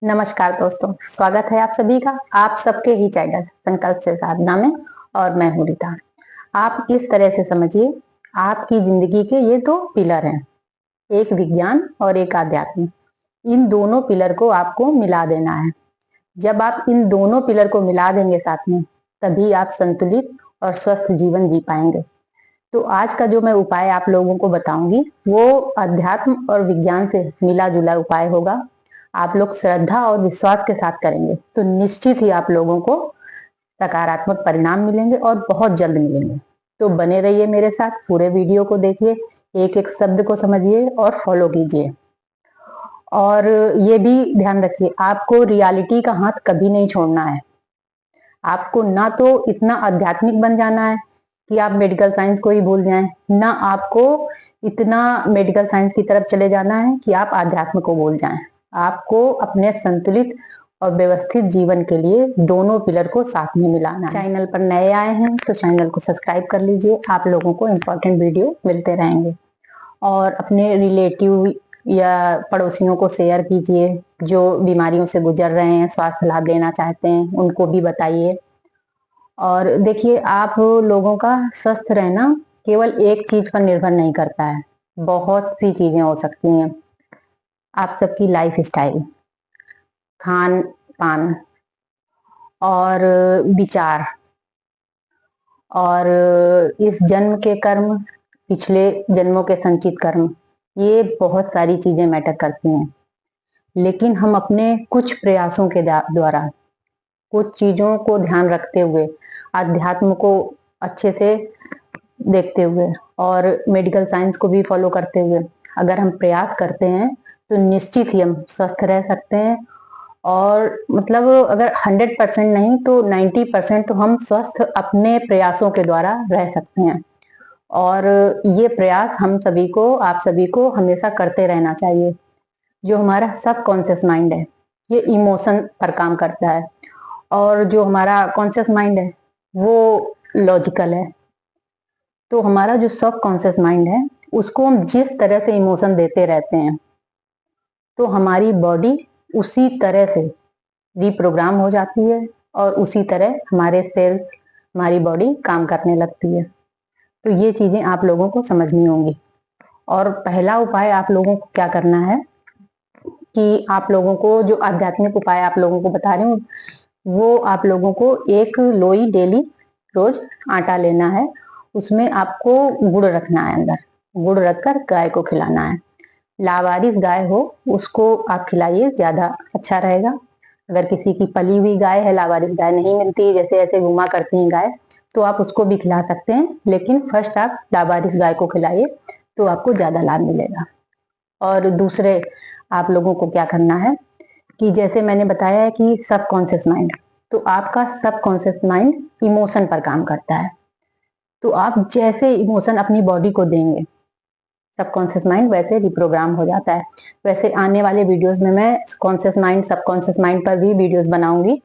नमस्कार दोस्तों, स्वागत है आप सभी का आप सबके ही चैनल संकल्प से साधना में। और मैं हूँ रीता। आप इस तरह से समझिए, आपकी जिंदगी के ये दो पिलर हैं, एक विज्ञान और एक आध्यात्म। इन दोनों पिलर को आपको मिला देना है। जब आप इन दोनों पिलर को मिला देंगे साथ में, तभी आप संतुलित और स्वस्थ जीवन जी पाएंगे। तो आज का जो मैं उपाय आप लोगों को बताऊंगी, वो अध्यात्म और विज्ञान से मिला जुला उपाय होगा। आप लोग श्रद्धा और विश्वास के साथ करेंगे तो निश्चित ही आप लोगों को सकारात्मक परिणाम मिलेंगे और बहुत जल्द मिलेंगे। तो बने रहिए मेरे साथ, पूरे वीडियो को देखिए, एक एक शब्द को समझिए और फॉलो कीजिए। और ये भी ध्यान रखिए, आपको रियलिटी का हाथ कभी नहीं छोड़ना है। आपको ना तो इतना आध्यात्मिक बन जाना है कि आप मेडिकल साइंस को ही भूल जाएं, ना आपको इतना मेडिकल साइंस की तरफ चले जाना है कि आप आध्यात्म को भूल जाएं। आपको अपने संतुलित और व्यवस्थित जीवन के लिए दोनों पिलर को साथ में मिलाना है। चैनल पर नए आए हैं तो चैनल को सब्सक्राइब कर लीजिए, आप लोगों को इम्पोर्टेंट वीडियो मिलते रहेंगे। और अपने रिलेटिव या पड़ोसियों को शेयर कीजिए, जो बीमारियों से गुजर रहे हैं, स्वास्थ्य लाभ लेना चाहते हैं, उनको भी बताइए। और देखिए, आप लोगों का स्वस्थ रहना केवल एक चीज पर निर्भर नहीं करता है, बहुत सी चीजें हो सकती हैं। आप सबकी लाइफ स्टाइल, खान पान और विचार और इस जन्म के कर्म, पिछले जन्मों के संचित कर्म, ये बहुत सारी चीजें मैटर करती हैं। लेकिन हम अपने कुछ प्रयासों के द्वारा, कुछ चीजों को ध्यान रखते हुए, अध्यात्म को अच्छे से देखते हुए और मेडिकल साइंस को भी फॉलो करते हुए अगर हम प्रयास करते हैं तो निश्चित ही हम स्वस्थ रह सकते हैं। और मतलब अगर 100% नहीं तो 90% तो हम स्वस्थ अपने प्रयासों के द्वारा रह सकते हैं। और ये प्रयास हम सभी को, आप सभी को हमेशा करते रहना चाहिए। जो हमारा सबकॉन्शियस माइंड है, ये इमोशन पर काम करता है, और जो हमारा कॉन्शियस माइंड है वो लॉजिकल है। तो हमारा जो सब कॉन्शियस माइंड है, उसको हम जिस तरह से इमोशन देते रहते हैं, तो हमारी बॉडी उसी तरह से रिप्रोग्राम हो जाती है और उसी तरह हमारे सेल्स, हमारी बॉडी काम करने लगती है। तो ये चीजें आप लोगों को समझनी होंगी। और पहला उपाय आप लोगों को क्या करना है कि आप लोगों को जो आध्यात्मिक उपाय आप लोगों को बता रही हूँ, वो आप लोगों को एक लोई डेली रोज आटा लेना है। उसमें आपको गुड़ रखना है, अंदर गुड़ रखकर गाय को खिलाना है। लावारिस गाय हो उसको आप खिलाइए, ज्यादा अच्छा रहेगा। अगर किसी की पली हुई गाय है, लावारिस गाय नहीं मिलती, जैसे ऐसे घुमा करती हैं गाय, तो आप उसको भी खिला सकते हैं। लेकिन फर्स्ट आप लावारिस गाय को खिलाइए तो आपको ज्यादा लाभ मिलेगा। और दूसरे आप लोगों को क्या करना है कि जैसे मैंने बताया है कि सबकॉन्शियस माइंड, तो आपका सबकॉन्शियस माइंड इमोशन पर काम करता है। तो आप जैसे इमोशन अपनी बॉडी को देंगे, सबकॉन्शियस माइंड वैसे रिप्रोग्राम हो जाता है। वैसे आने वाले वीडियोस में मैं कॉन्शियस माइंड, सबकॉन्शियस माइंड पर भी वीडियोस बनाऊंगी,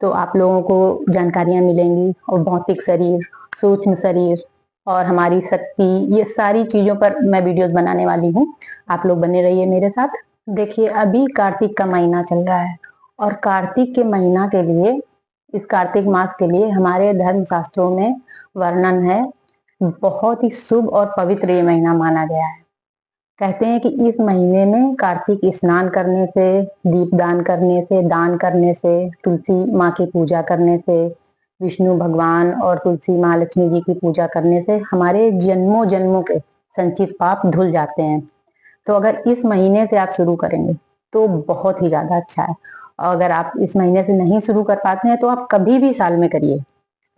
तो आप लोगों को जानकारियां मिलेंगी। और भौतिक शरीर, सूक्ष्म शरीर और हमारी शक्ति, ये सारी चीजों पर मैं वीडियोस बनाने वाली हूँ। आप लोग बने रहिए मेरे साथ। देखिए, अभी कार्तिक का महीना चल रहा है, और कार्तिक के महीना के लिए, इस कार्तिक मास के लिए हमारे धर्म शास्त्रों में वर्णन है। बहुत ही शुभ और पवित्र ये महीना माना गया है। कहते हैं कि इस महीने में कार्तिक स्नान करने से, दीपदान करने से, दान करने से, तुलसी माँ की पूजा करने से, विष्णु भगवान और तुलसी माँ लक्ष्मी जी की पूजा करने से हमारे जन्मों जन्मों के संचित पाप धुल जाते हैं। तो अगर इस महीने से आप शुरू करेंगे तो बहुत ही ज्यादा अच्छा है। और अगर आप इस महीने से नहीं शुरू कर पाते हैं तो आप कभी भी साल में करिए।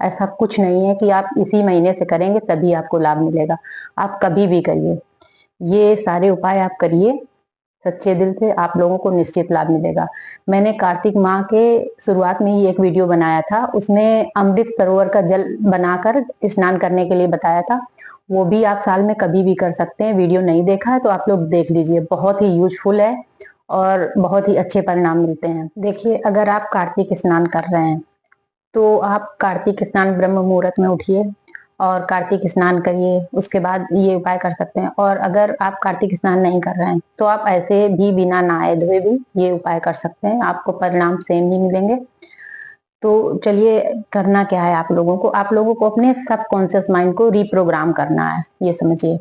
ऐसा कुछ नहीं है कि आप इसी महीने से करेंगे तभी आपको लाभ मिलेगा। आप कभी भी करिए, ये सारे उपाय आप करिए सच्चे दिल से, आप लोगों को निश्चित लाभ मिलेगा। मैंने कार्तिक माह के शुरुआत में ही एक वीडियो बनाया था, उसमें अमृत सरोवर का जल बनाकर स्नान करने के लिए बताया था। वो भी आप साल में कभी भी कर सकते हैं। वीडियो नहीं देखा है तो आप लोग देख लीजिए, बहुत ही यूजफुल है और बहुत ही अच्छे परिणाम मिलते हैं। देखिए, अगर आप कार्तिक स्नान कर रहे हैं तो आप कार्तिक स्नान ब्रह्म मुहूर्त में उठिए और कार्तिक स्नान करिए, उसके बाद ये उपाय कर सकते हैं। और अगर आप कार्तिक स्नान नहीं कर रहे हैं तो आप ऐसे भी बिना नहाए धोए भी ये उपाय कर सकते हैं, आपको परिणाम सेम ही मिलेंगे। तो चलिए, करना क्या है आप लोगों को अपने सबकॉन्शियस माइंड को रिप्रोग्राम करना है, ये समझिए।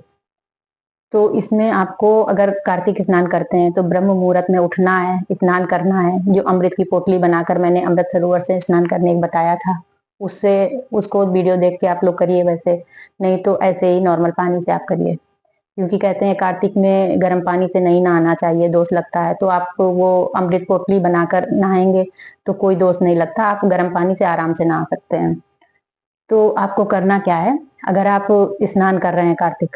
तो इसमें आपको, अगर कार्तिक स्नान करते हैं तो ब्रह्म मुहूर्त में उठना है, स्नान करना है। जो अमृत की पोटली बनाकर मैंने अमृत सरोवर से स्नान करने को बताया था, उससे उसको वीडियो देख के आप लोग करिए। वैसे नहीं तो ऐसे ही नॉर्मल पानी से आप करिए, क्योंकि कहते हैं कार्तिक में गर्म पानी से नहीं नहाना चाहिए, दोष लगता है। तो आप वो अमृत पोटली बनाकर नहाएंगे तो कोई दोष नहीं लगता, आप गर्म पानी से आराम से नहा सकते हैं। तो आपको करना क्या है, अगर आप स्नान कर रहे हैं कार्तिक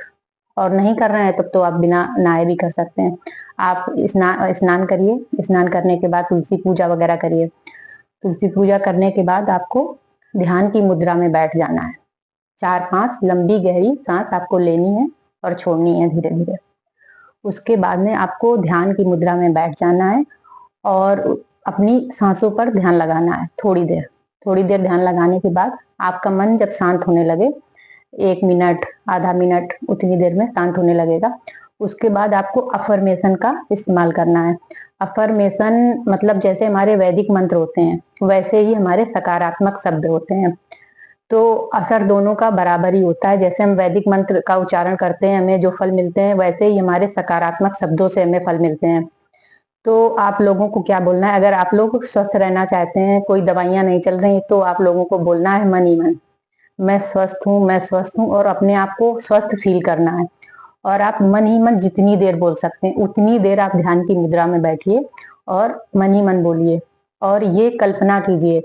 और नहीं कर रहे हैं तब तो आप बिना नहाए भी कर सकते हैं। आप स्नान करिए, स्नान करने के बाद तुलसी पूजा वगैरह करिए। तुलसी पूजा करने के बाद आपको ध्यान की मुद्रा में बैठ जाना है। 4-5 लंबी गहरी सांस आपको लेनी है और छोड़नी है धीरे धीरे। उसके बाद में आपको ध्यान की मुद्रा में बैठ जाना है और अपनी सांसों पर ध्यान लगाना है थोड़ी देर ध्यान लगाने के बाद आपका मन जब शांत होने लगे, 1 मिनट, आधा मिनट, उतनी देर में शांत होने लगेगा। उसके बाद आपको अफर्मेशन का इस्तेमाल करना है। अफर्मेशन मतलब जैसे हमारे वैदिक मंत्र होते हैं, वैसे ही हमारे सकारात्मक शब्द होते हैं। तो असर दोनों का बराबर ही होता है। जैसे हम वैदिक मंत्र का उच्चारण करते हैं, हमें जो फल मिलते हैं, वैसे ही हमारे सकारात्मक शब्दों से हमें फल मिलते हैं। तो आप लोगों को क्या बोलना है, अगर आप लोग स्वस्थ रहना चाहते हैं, कोई दवाइयां नहीं चल रही, तो आप लोगों को बोलना है मन ही मन, मैं स्वस्थ हूँ, मैं स्वस्थ हूँ, और अपने आप को स्वस्थ फील करना है। और आप मन ही मन जितनी देर बोल सकते हैं उतनी देर आप ध्यान की मुद्रा में बैठिए और मन ही मन बोलिए। और ये कल्पना कीजिए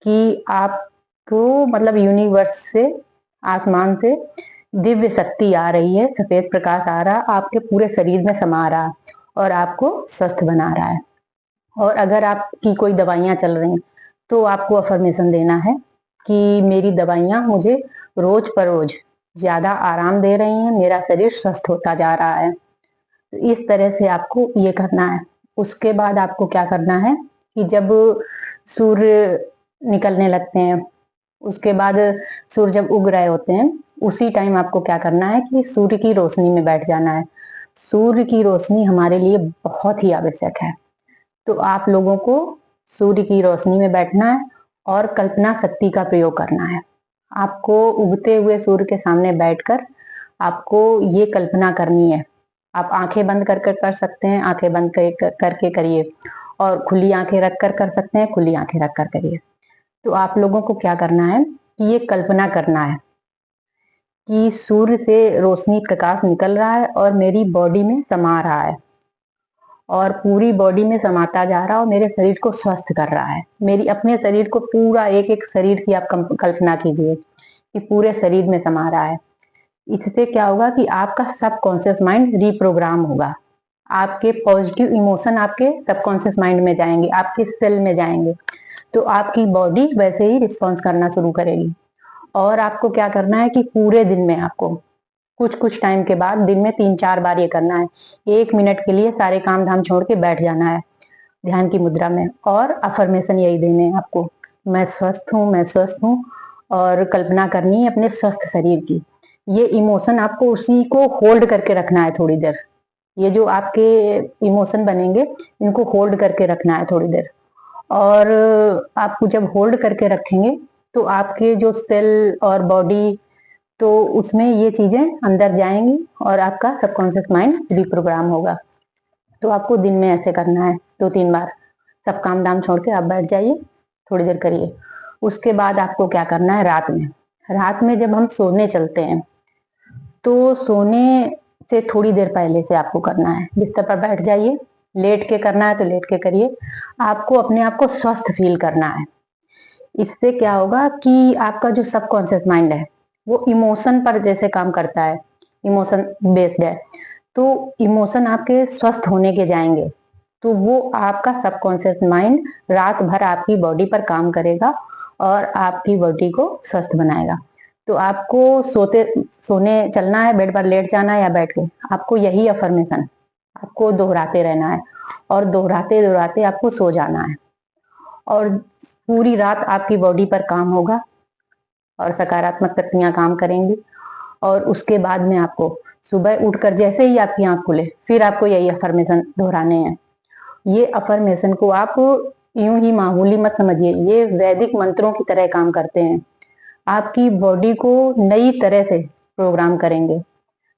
कि आपको मतलब यूनिवर्स से, आसमान से दिव्य शक्ति आ रही है, सफेद प्रकाश आ रहा, आपके पूरे शरीर में समा रहा और आपको स्वस्थ बना रहा है। और अगर आपकी कोई दवाइयां चल रही तो आपको अफर्मेशन देना है कि मेरी दवाइयां मुझे रोज पर रोज ज्यादा आराम दे रही हैं, मेरा शरीर स्वस्थ होता जा रहा है। तो इस तरह से आपको ये करना है। उसके बाद आपको क्या करना है कि जब सूर्य निकलने लगते हैं, उसके बाद सूर्य जब उग रहे होते हैं, उसी टाइम आपको क्या करना है कि सूर्य की रोशनी में बैठ जाना है। सूर्य की रोशनी हमारे लिए बहुत ही आवश्यक है। तो आप लोगों को सूर्य की रोशनी में बैठना है और कल्पना शक्ति का प्रयोग करना है। आपको उगते हुए सूर्य के सामने बैठकर आपको ये कल्पना करनी है। आप आंखें बंद कर कर कर सकते हैं, आंखें बंद करके करिए, और खुली आंखें रख कर कर सकते हैं, खुली आंखें रख कर करिए। तो आप लोगों को क्या करना है कि ये कल्पना करना है कि सूर्य से रोशनी प्रकाश निकल रहा है और मेरी बॉडी में समा रहा है, और पूरी बॉडी में समाता जा रहा है और मेरे शरीर को स्वस्थ कर रहा है। मेरी अपने शरीर को पूरा एक एक शरीर की आप कल्पना कीजिए कि पूरे शरीर में समा रहा है। इससे क्या होगा कि आपका सबकॉन्शियस माइंड रिप्रोग्राम होगा। आपके पॉजिटिव इमोशन आपके सबकॉन्शियस माइंड में जाएंगे, आपके सेल में जाएंगे, तो आपकी बॉडी वैसे ही रिस्पॉन्स करना शुरू करेगी। और आपको क्या करना है कि पूरे दिन में आपको कुछ कुछ टाइम के बाद दिन में 3-4 बार ये करना है। 1 मिनट के लिए सारे काम धाम छोड़ के बैठ जाना है ध्यान की मुद्रा में, और अफर्मेशन यही देने हैं आपको, मैं स्वस्थ हूँ, मैं स्वस्थ हूँ, और कल्पना करनी है अपने स्वस्थ शरीर की। ये इमोशन आपको उसी को होल्ड करके रखना है थोड़ी देर। ये जो आपके इमोशन बनेंगे, इनको होल्ड करके रखना है थोड़ी देर। और आप जब होल्ड करके रखेंगे तो आपके जो सेल और बॉडी, तो उसमें ये चीजें अंदर जाएंगी और आपका सबकॉन्शियस माइंड रिप्रोग्राम होगा। तो आपको दिन में ऐसे करना है 2-3 बार। सब काम दाम छोड़ के आप बैठ जाइए, थोड़ी देर करिए। उसके बाद आपको क्या करना है, रात में जब हम सोने चलते हैं तो सोने से थोड़ी देर पहले से आपको करना है। बिस्तर पर बैठ जाइए, लेट के करना है तो लेट के करिए। आपको अपने आप को स्वस्थ फील करना है। इससे क्या होगा कि आपका जो सबकॉन्शियस माइंड है वो इमोशन पर जैसे काम करता है, इमोशन बेस्ड है, तो इमोशन आपके स्वस्थ होने के जाएंगे, तो वो आपका सबकॉन्शियस माइंड रात भर आपकी बॉडी पर काम करेगा और आपकी बॉडी को स्वस्थ बनाएगा। तो आपको सोने चलना है, बेड पर लेट जाना है या बैठ के, आपको यही अफर्मेशन आपको दोहराते रहना है, और दोहराते दोहराते आपको सो जाना है। और पूरी रात आपकी बॉडी पर काम होगा और सकारात्मक शक्तियां काम करेंगी। और उसके बाद में आपको सुबह उठकर जैसे ही आपकी आंख खुले, फिर आपको यही अफर्मेशन दोहराने हैं। ये अफर्मेशन को आप यूं ही मामूली मत समझिए, ये वैदिक मंत्रों की तरह काम करते हैं, आपकी बॉडी को नई तरह से प्रोग्राम करेंगे।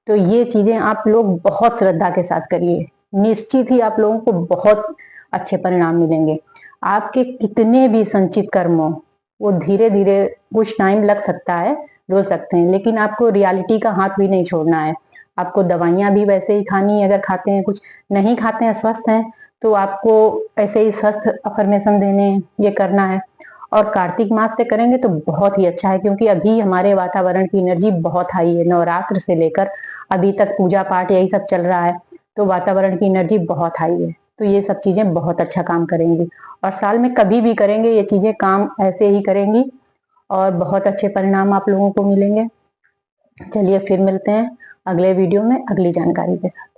तो ये चीजें आप लोग बहुत श्रद्धा के साथ करिए, निश्चित ही आप लोगों को बहुत अच्छे परिणाम मिलेंगे। आपके कितने भी संचित कर्म हो, वो धीरे धीरे कुछ टाइम लग सकता है, धुल सकते हैं, लेकिन आपको रियलिटी का हाथ भी नहीं छोड़ना है। आपको दवाइयां भी वैसे ही खानी है, अगर खाते हैं, कुछ नहीं खाते हैं, स्वस्थ हैं, तो आपको ऐसे ही स्वस्थ अफर्मेशन देने हैं, ये करना है। और कार्तिक मास से करेंगे तो बहुत ही अच्छा है, क्योंकि अभी हमारे वातावरण की एनर्जी बहुत हाई है। नवरात्र से लेकर अभी तक पूजा पाठ यही सब चल रहा है, तो वातावरण की एनर्जी बहुत हाई है। तो ये सब चीजें बहुत अच्छा काम करेंगी, और साल में कभी भी करेंगे ये चीजें काम ऐसे ही करेंगी, और बहुत अच्छे परिणाम आप लोगों को मिलेंगे। चलिए फिर मिलते हैं अगले वीडियो में अगली जानकारी के साथ।